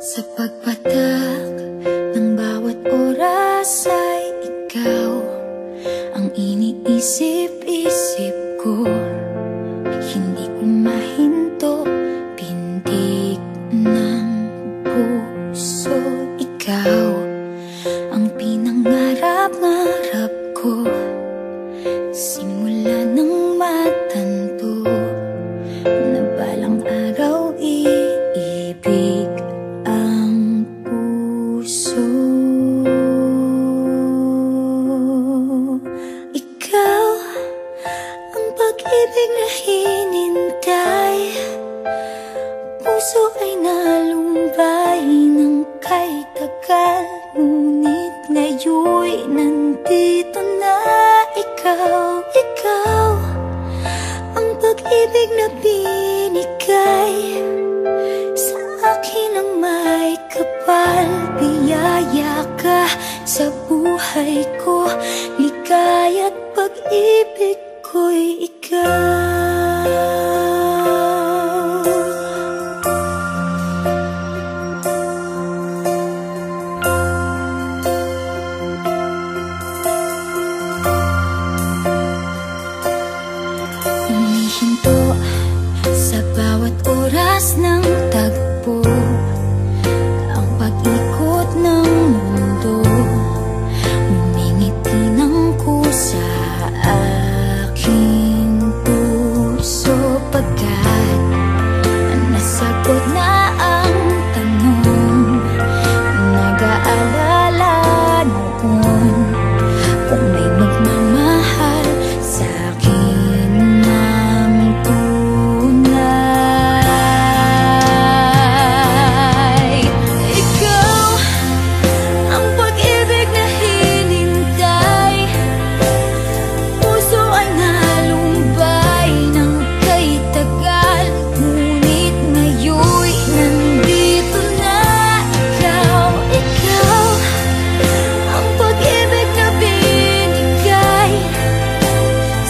Sa pagpatak ng bawat oras ay ikaw ang iniisip-isip ko. Hindi ko mahinto, pintig ng puso. Ikaw ang pinangarap-ngarap ko, simula ng matanto na balang araw iibig ang puso. Ikaw ang pag-ibig na hinintay, puso ay nalumbay ng kay tagal, ngunit ngayon'y nandito na ikaw. Ikaw ang pag-ibig na binigay sa akin ang may kapal. Biyaya ka sa buhay ko, ligaya't pag-ibig ko'y ikaw. Humihinto sa bawat oras ng tagpo, ang pag-ikot ng mundo, ngumingiti ng kusa aking puso. Pagkat nasagot na ang tanong, nag-aalala noon kung may magmamahal sa akin ng tunay. Ikaw ang pag-ibig na hinintay, puso ay nalumbay ng kay tagal, ngunit ngayon'y nandito na ikaw. Ikaw ang pag-ibig na binigay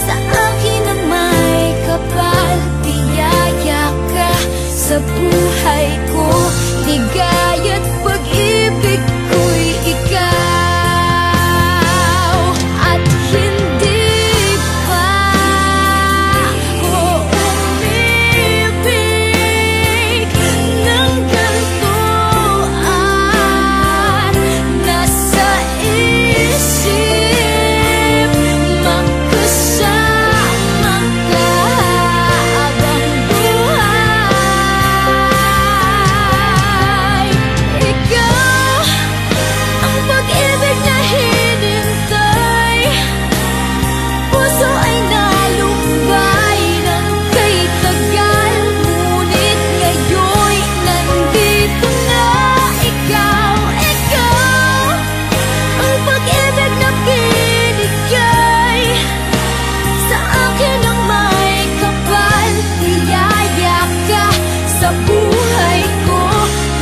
sa akin ang may kapal. Biyaya ka sa buhay ko, ligaya't pag-ibig ko'y ikaw. At hindi pa ako umibig ng ganito, at nasa isip magkasama ka habang buhay. Ikaw ang pag-ibig na hinintay, puso ay nalumbay ng kay tagal, ngunit ngayon'y nandito na ikaw. Ikaw ang pag-ibig na binigay sa akin ang may kapal. Biyaya ka sa buhay ko,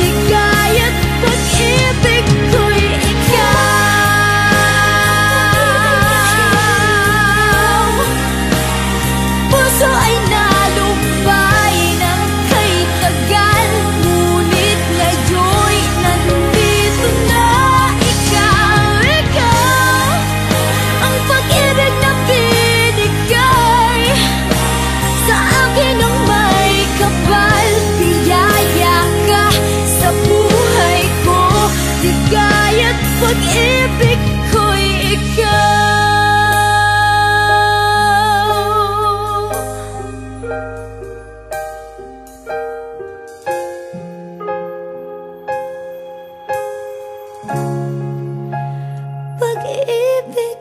ligaya't pag-ibig ko'y ikaw. Puso ay nalumbay ng kay tagal, ngunit ngayon'y nandito na ikaw. Ikaw ang pag-ibig na binigay sa akin ang may kapal. Biyaya ka sa buhay ko, ligaya't pag-ibig ko'y ikaw. Pag-ibig